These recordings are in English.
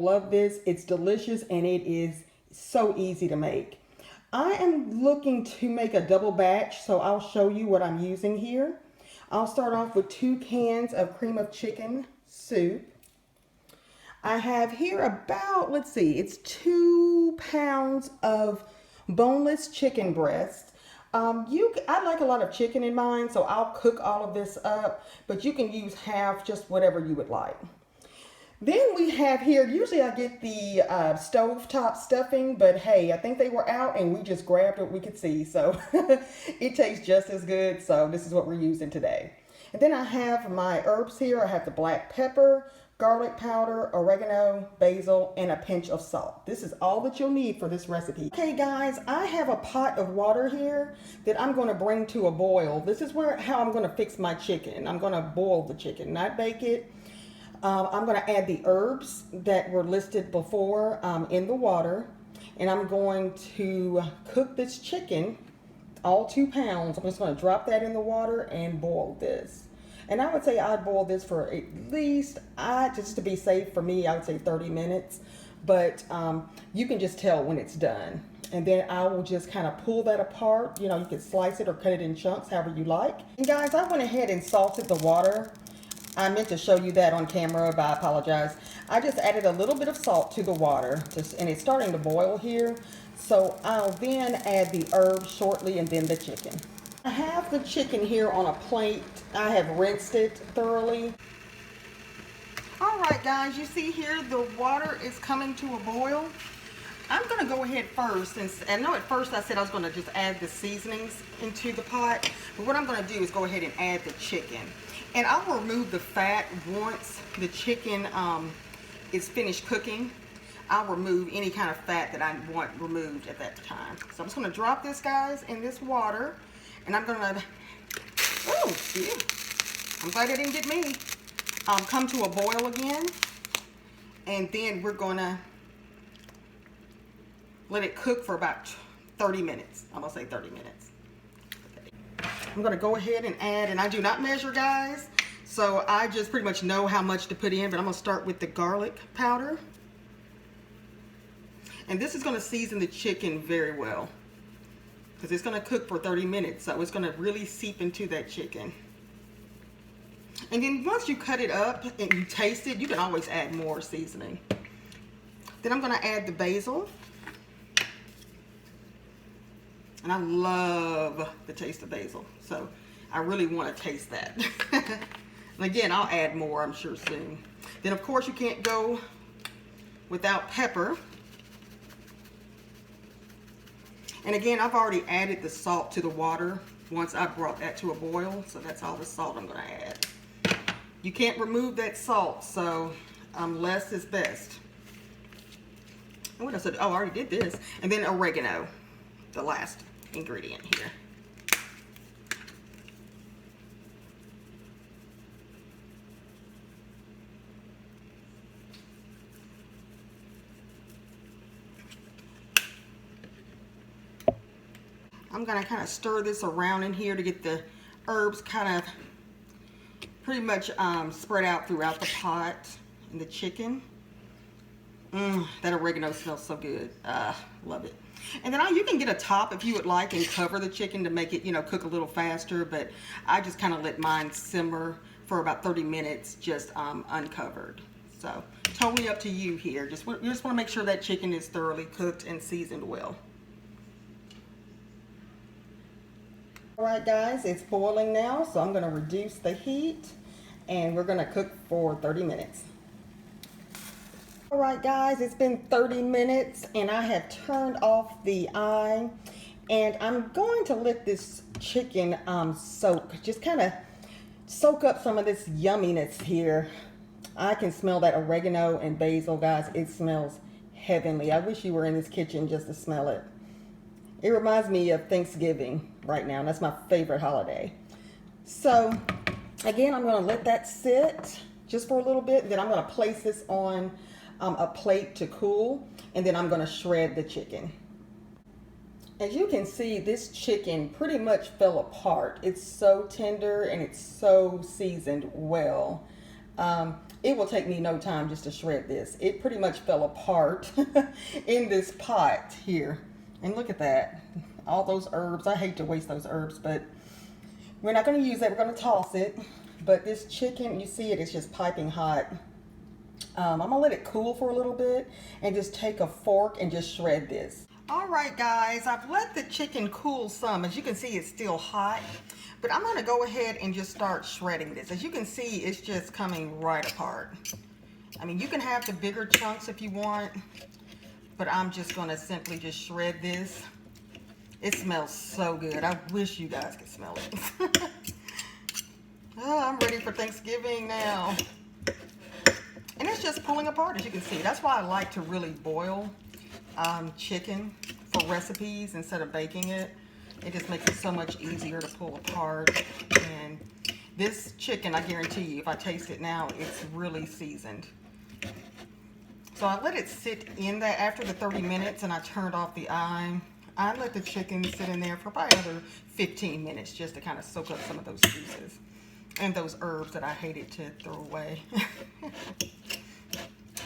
Love this. It's delicious and it is so easy to make. I am looking to make a double batch, so I'll show you what I'm using here. I'll start off with 2 cans of cream of chicken soup. I have here about, let's see, it's 2 pounds of boneless chicken breast. I like a lot of chicken in mine, so I'll cook all of this up, but you can use half, just whatever you would like. Then we have here, usually I get the stovetop stuffing, but hey, I think they were out and we just grabbed what we could see. So it tastes just as good. So this is what we're using today. And then I have my herbs here. I have the black pepper, garlic powder, oregano, basil, and a pinch of salt. This is all that you'll need for this recipe. Okay guys, I have a pot of water here that I'm going to bring to a boil. This is how I'm going to fix my chicken. I'm going to boil the chicken, not bake it. I'm going to add the herbs that were listed before in the water, and I'm going to cook this chicken, all 2 pounds. I'm just going to drop that in the water and boil this. And I would say I'd boil this for at least, just to be safe for me, I would say 30 minutes. But you can just tell when it's done. And then I will just kind of pull that apart. You know, you can slice it or cut it in chunks, however you like. And guys, I went ahead and salted the water. I meant to show you that on camera, but I apologize. I just added a little bit of salt to the water, and it's starting to boil here. So I'll then add the herbs shortly and then the chicken. I have the chicken here on a plate. I have rinsed it thoroughly. All right, guys, you see here the water is coming to a boil. I'm going to go ahead first, and I know at first I said I was going to just add the seasonings into the pot, but what I'm going to do is go ahead and add the chicken. And I'll remove the fat once the chicken is finished cooking. I'll remove any kind of fat that I want removed at that time. So I'm just going to drop this, guys, in this water. And I'm going to, oh, yeah. I'm glad it didn't get me. Come to a boil again. And then we're going to let it cook for about 30 minutes. I'm going to say 30 minutes. I'm going to go ahead and add, and I do not measure, guys, so I just pretty much know how much to put in, but I'm going to start with the garlic powder. And this is going to season the chicken very well because it's going to cook for 30 minutes, so it's going to really seep into that chicken. And then once you cut it up and you taste it, you can always add more seasoning. Then I'm going to add the basil. And I love the taste of basil, so I really want to taste that. And again, I'll add more, I'm sure, soon. Then, of course, you can't go without pepper. And again, I've already added the salt to the water once I brought that to a boil, so that's all the salt I'm going to add. You can't remove that salt, so less is best. And what else? Oh, I already did this. And then oregano, the last ingredient here. I'm going to kind of stir this around in here to get the herbs kind of pretty much spread out throughout the pot and the chicken. That oregano smells so good. Love it. And then you can get a top if you would like and cover the chicken to make it, you know, cook a little faster. But I just kind of let mine simmer for about 30 minutes, just uncovered. So totally up to you here. You just want to make sure that chicken is thoroughly cooked and seasoned well. All right, guys, it's boiling now, so I'm going to reduce the heat, and we're going to cook for 30 minutes. All right, guys, it's been 30 minutes, and I have turned off the eye, and I'm going to let this chicken just kind of soak up some of this yumminess here. I can smell that oregano and basil, guys. It smells heavenly. I wish you were in this kitchen just to smell it. It reminds me of Thanksgiving right now, and that's my favorite holiday. So, again, I'm going to let that sit just for a little bit, and then I'm going to place this on a plate to cool, and then I'm going to shred the chicken. As you can see, this chicken pretty much fell apart. It's so tender and it's so seasoned well. It will take me no time just to shred this. It pretty much fell apart in this pot here. And look at that. All those herbs. I hate to waste those herbs, but we're not going to use that. We're going to toss it. But this chicken, you see it, it's just piping hot. I'm going to let it cool for a little bit and just take a fork and just shred this. All right, guys, I've let the chicken cool some. As you can see, it's still hot. But I'm going to go ahead and just start shredding this. As you can see, it's just coming right apart. I mean, you can have the bigger chunks if you want, but I'm just going to simply just shred this. It smells so good. I wish you guys could smell it. Oh, I'm ready for Thanksgiving now. And it's just pulling apart, as you can see. That's why I like to really boil chicken for recipes instead of baking it. It just makes it so much easier to pull apart. And this chicken, I guarantee you, if I taste it now, it's really seasoned. So I let it sit in there after the 30 minutes and I turned off the eye. I let the chicken sit in there for about another 15 minutes just to kind of soak up some of those juices and those herbs that I hated to throw away.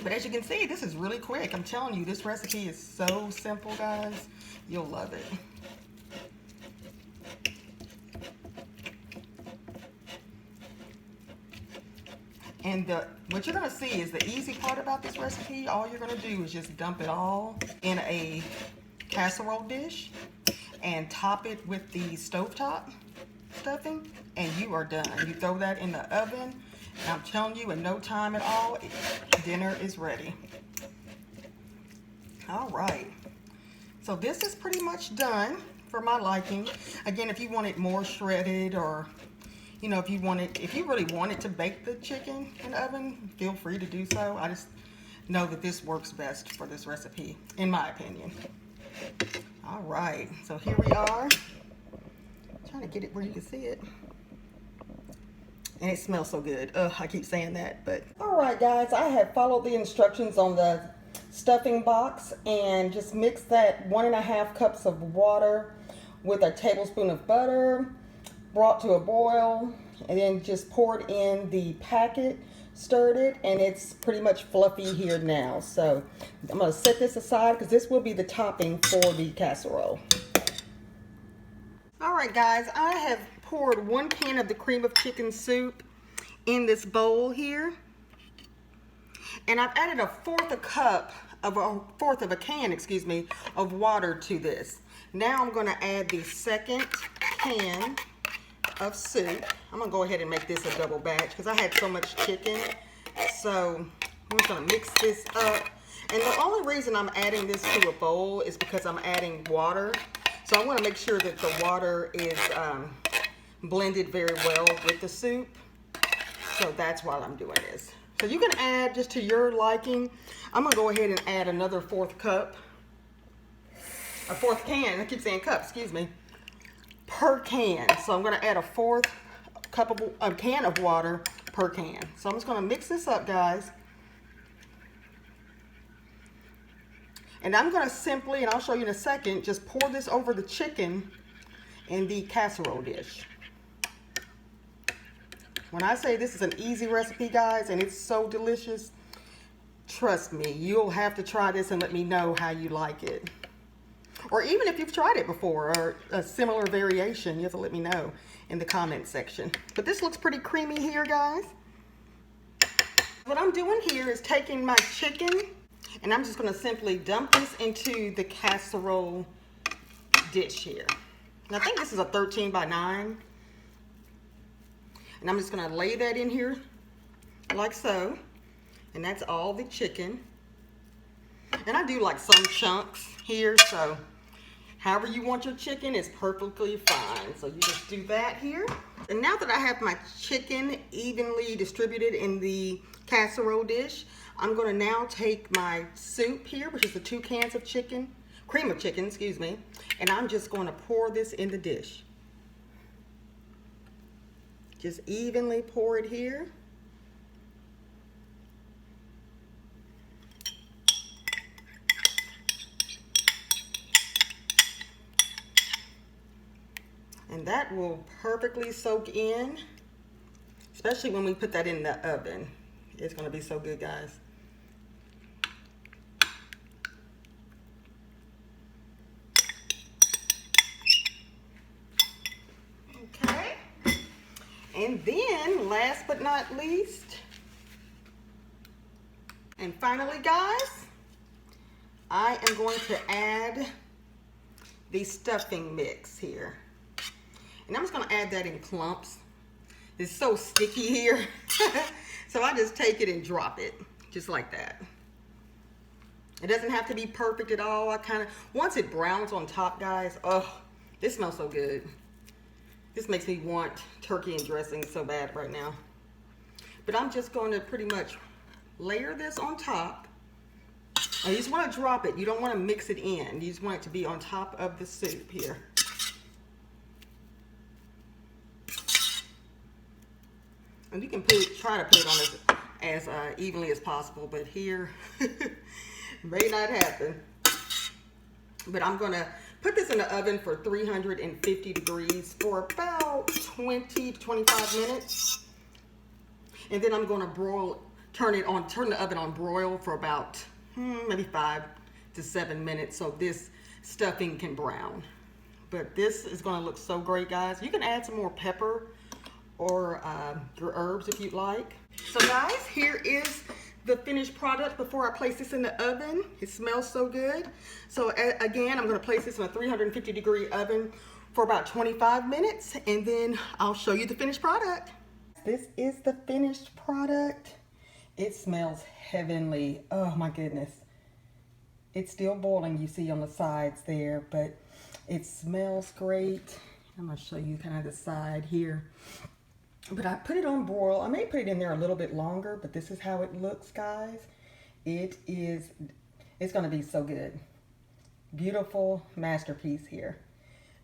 But as you can see, this is really quick. I'm telling you, this recipe is so simple, guys. You'll love it. And what you're going to see is the easy part about this recipe. All you're going to do is just dump it all in a casserole dish and top it with the stovetop stuffing, and you are done. You throw that in the oven, and I'm telling you, in no time at all, dinner is ready. All right. So this is pretty much done for my liking. Again, if you want it more shredded, or you know, if you really wanted to bake the chicken in the oven, feel free to do so. I just know that this works best for this recipe, in my opinion. All right, so here we are. I'm trying to get it where you can see it. And it smells so good. Ugh, I keep saying that, but. All right, guys, I have followed the instructions on the stuffing box and just mixed that 1.5 cups of water with a tablespoon of butter, brought to a boil, and then just poured in the packet, stirred it, and it's pretty much fluffy here now. So I'm going to set this aside because this will be the topping for the casserole. All right, guys, I have poured 1 can of the cream of chicken soup in this bowl here, and I've added a fourth of a can, excuse me, of water to this. Now I'm going to add the second can of soup. I'm gonna go ahead and make this a double batch because I had so much chicken. So I'm just gonna mix this up. And the only reason I'm adding this to a bowl is because I'm adding water. So I want to make sure that the water is blended very well with the soup. So that's why I'm doing this. So you can add just to your liking. I'm gonna go ahead and add another fourth can. I keep saying cup, excuse me. Per can. So I'm going to add a fourth can of water per can. So I'm just going to mix this up, guys. And I'm going to simply, and I'll show you in a second, just pour this over the chicken in the casserole dish. When I say this is an easy recipe, guys, and it's so delicious, trust me, you'll have to try this and let me know how you like it. Or even if you've tried it before, or a similar variation, you have to let me know in the comment section. But this looks pretty creamy here, guys. What I'm doing here is taking my chicken, and I'm just going to simply dump this into the casserole dish here. And I think this is a 13 by 9. And I'm just going to lay that in here like so. And that's all the chicken. And I do like some chunks here, so however you want your chicken is perfectly fine. So you just do that here. And now that I have my chicken evenly distributed in the casserole dish, I'm going to now take my soup here, which is the 2 cans of chicken, cream of chicken, excuse me, and I'm just going to pour this in the dish. Just evenly pour it here. And that will perfectly soak in, especially when we put that in the oven. It's gonna be so good, guys. Okay. And then, last but not least, and finally, guys, I am going to add the stuffing mix here. And I'm just gonna add that in clumps. It's so sticky here. So I just take it and drop it, just like that. It doesn't have to be perfect at all. I kind of, once it browns on top, guys, oh, this smells so good. This makes me want turkey and dressing so bad right now. But I'm just going to pretty much layer this on top. And you just want to drop it. You don't want to mix it in. You just want it to be on top of the soup here. And you can try to put it on as evenly as possible, but here may not happen. But I'm gonna put this in the oven for 350 degrees for about 20 to 25 minutes. And then I'm gonna turn the oven on broil for about maybe 5 to 7 minutes so this stuffing can brown. But this is gonna look so great, guys. You can add some more pepper or your herbs if you'd like. So guys, here is the finished product before I place this in the oven. It smells so good. So again, I'm gonna place this in a 350 degree oven for about 25 minutes and then I'll show you the finished product. This is the finished product. It smells heavenly. Oh my goodness. It's still boiling, you see on the sides there, but it smells great. I'm gonna show you kind of the side here. But I put it on broil. I may put it in there a little bit longer, but this is how it looks, guys. It's gonna be so good. Beautiful masterpiece here.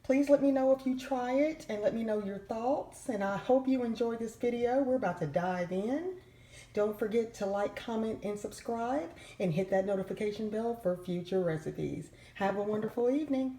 Please let me know if you try it and let me know your thoughts. And I hope you enjoyed this video. We're about to dive in. Don't forget to like, comment, and subscribe and hit that notification bell for future recipes. Have a wonderful evening.